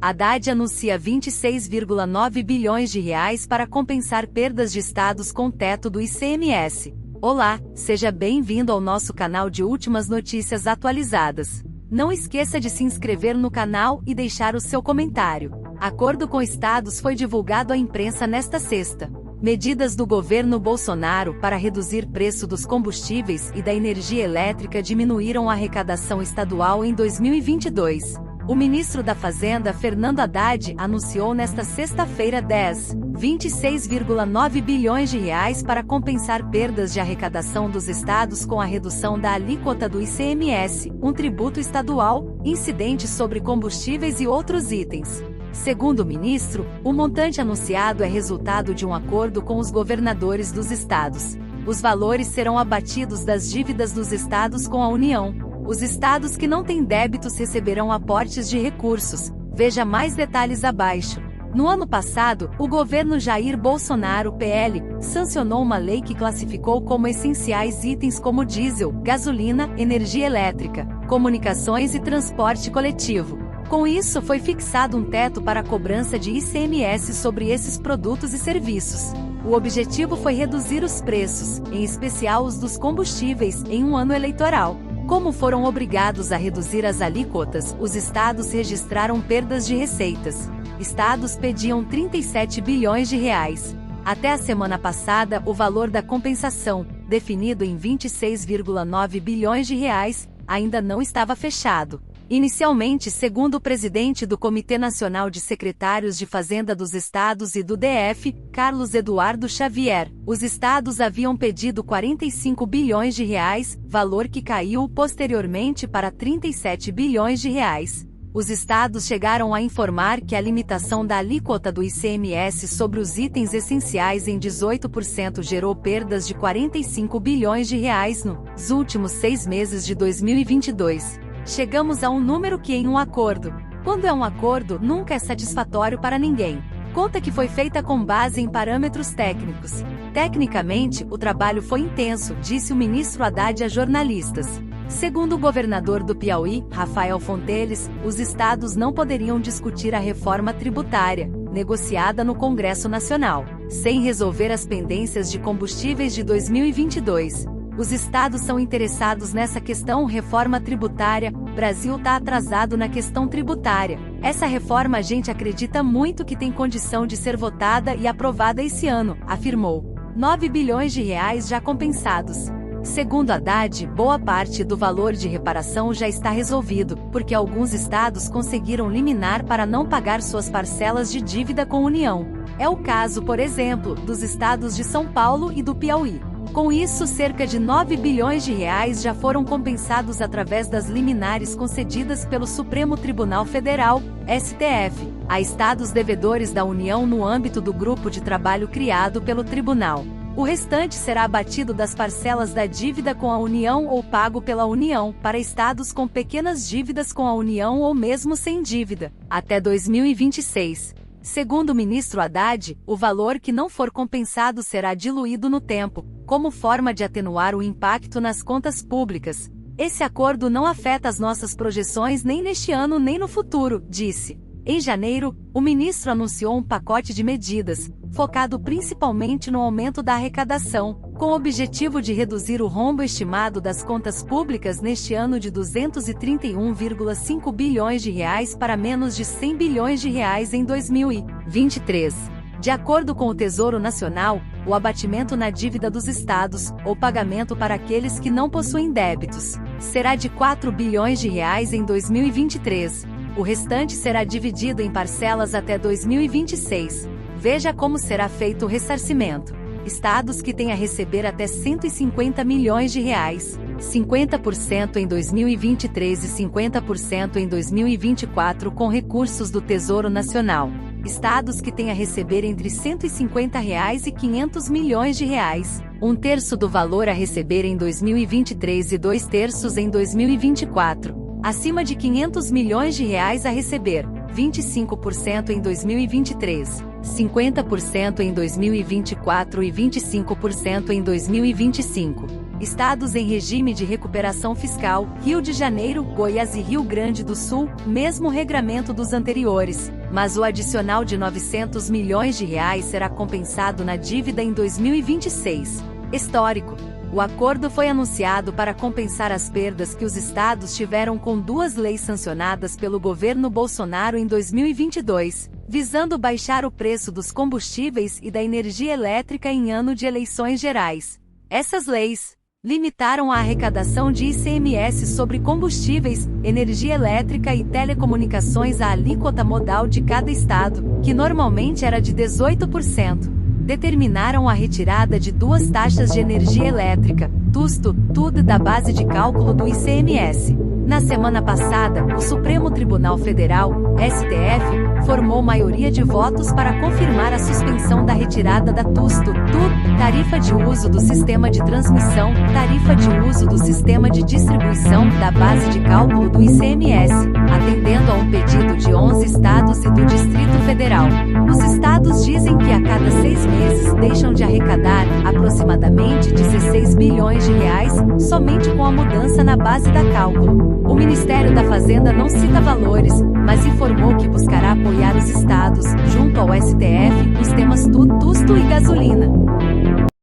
Haddad anuncia 26,9 bilhões de reais para compensar perdas de estados com teto do ICMS. Olá, seja bem-vindo ao nosso canal de últimas notícias atualizadas. Não esqueça de se inscrever no canal e deixar o seu comentário. Acordo com estados foi divulgado à imprensa nesta sexta. Medidas do governo Bolsonaro para reduzir preço dos combustíveis e da energia elétrica diminuíram a arrecadação estadual em 2022. O ministro da Fazenda, Fernando Haddad, anunciou nesta sexta-feira 26,9 bilhões de reais para compensar perdas de arrecadação dos estados com a redução da alíquota do ICMS, um tributo estadual, incidente sobre combustíveis e outros itens. Segundo o ministro, o montante anunciado é resultado de um acordo com os governadores dos estados. Os valores serão abatidos das dívidas dos estados com a União. Os estados que não têm débitos receberão aportes de recursos. Veja mais detalhes abaixo. No ano passado, o governo Jair Bolsonaro, PL, sancionou uma lei que classificou como essenciais itens como diesel, gasolina, energia elétrica, comunicações e transporte coletivo. Com isso, foi fixado um teto para a cobrança de ICMS sobre esses produtos e serviços. O objetivo foi reduzir os preços, em especial os dos combustíveis, em um ano eleitoral. Como foram obrigados a reduzir as alíquotas, os estados registraram perdas de receitas. Estados pediam 37 bilhões de reais. Até a semana passada, o valor da compensação, definido em 26,9 bilhões de reais, ainda não estava fechado. Inicialmente, segundo o presidente do Comitê Nacional de Secretários de Fazenda dos Estados e do DF, Carlos Eduardo Xavier, os estados haviam pedido 45 bilhões de reais, valor que caiu posteriormente para 37 bilhões de reais. Os estados chegaram a informar que a limitação da alíquota do ICMS sobre os itens essenciais em 18% gerou perdas de 45 bilhões de reais nos últimos 6 meses de 2022. Chegamos a um número que em um acordo. Quando é um acordo, nunca é satisfatório para ninguém. Conta que foi feita com base em parâmetros técnicos. Tecnicamente, o trabalho foi intenso, disse o ministro Haddad a jornalistas. Segundo o governador do Piauí, Rafael Fonteles, os estados não poderiam discutir a reforma tributária, negociada no Congresso Nacional, sem resolver as pendências de combustíveis de 2022. Os estados são interessados nessa questão reforma tributária. Brasil tá atrasado na questão tributária. Essa reforma a gente acredita muito que tem condição de ser votada e aprovada esse ano, afirmou. 9 bilhões de reais já compensados. Segundo Haddad, boa parte do valor de reparação já está resolvido, porque alguns estados conseguiram liminar para não pagar suas parcelas de dívida com a União. É o caso, por exemplo, dos estados de São Paulo e do Piauí. Com isso, cerca de 9 bilhões de reais já foram compensados através das liminares concedidas pelo Supremo Tribunal Federal, STF, a estados devedores da União no âmbito do grupo de trabalho criado pelo tribunal. O restante será abatido das parcelas da dívida com a União ou pago pela União, para estados com pequenas dívidas com a União ou mesmo sem dívida, até 2026. Segundo o ministro Haddad, o valor que não for compensado será diluído no tempo, como forma de atenuar o impacto nas contas públicas. Esse acordo não afeta as nossas projeções nem neste ano nem no futuro, disse. Em janeiro, o ministro anunciou um pacote de medidas, focado principalmente no aumento da arrecadação, com o objetivo de reduzir o rombo estimado das contas públicas neste ano de 231,5 bilhões de reais para menos de 100 bilhões de reais em 2023. De acordo com o Tesouro Nacional, o abatimento na dívida dos estados, ou pagamento para aqueles que não possuem débitos, será de 4 bilhões de reais em 2023. O restante será dividido em parcelas até 2026. Veja como será feito o ressarcimento. Estados que têm a receber até 150 milhões de reais, 50% em 2023 e 50% em 2024 com recursos do Tesouro Nacional. Estados que têm a receber entre R$ 150 reais e 500 milhões de reais, 1/3 do valor a receber em 2023 e 2/3 em 2024. Acima de 500 milhões de reais a receber, 25% em 2023, 50% em 2024 e 25% em 2025. Estados em regime de recuperação fiscal: Rio de Janeiro, Goiás e Rio Grande do Sul, mesmo regramento dos anteriores, mas o adicional de R$ 900 milhões será compensado na dívida em 2026. Histórico. O acordo foi anunciado para compensar as perdas que os estados tiveram com duas leis sancionadas pelo governo Bolsonaro em 2022, visando baixar o preço dos combustíveis e da energia elétrica em ano de eleições gerais. Essas leis limitaram a arrecadação de ICMS sobre combustíveis, energia elétrica e telecomunicações à alíquota modal de cada estado, que normalmente era de 18%. Determinaram a retirada de duas taxas de energia elétrica, TUD, da base de cálculo do ICMS. Na semana passada, o Supremo Tribunal Federal, STF, formou maioria de votos para confirmar a suspensão da retirada da TUD, tarifa de uso do sistema de transmissão, tarifa de uso do sistema de distribuição, da base de cálculo do ICMS, atendendo a um pedido de 11 estados e do Distrito Federal. Os estados dizem que a cada 6 meses deixam de arrecadar aproximadamente R$ 16 bilhões somente com a mudança na base da cálculo. O Ministério da Fazenda não cita valores, mas informou que buscará apoiar os estados, junto ao STF,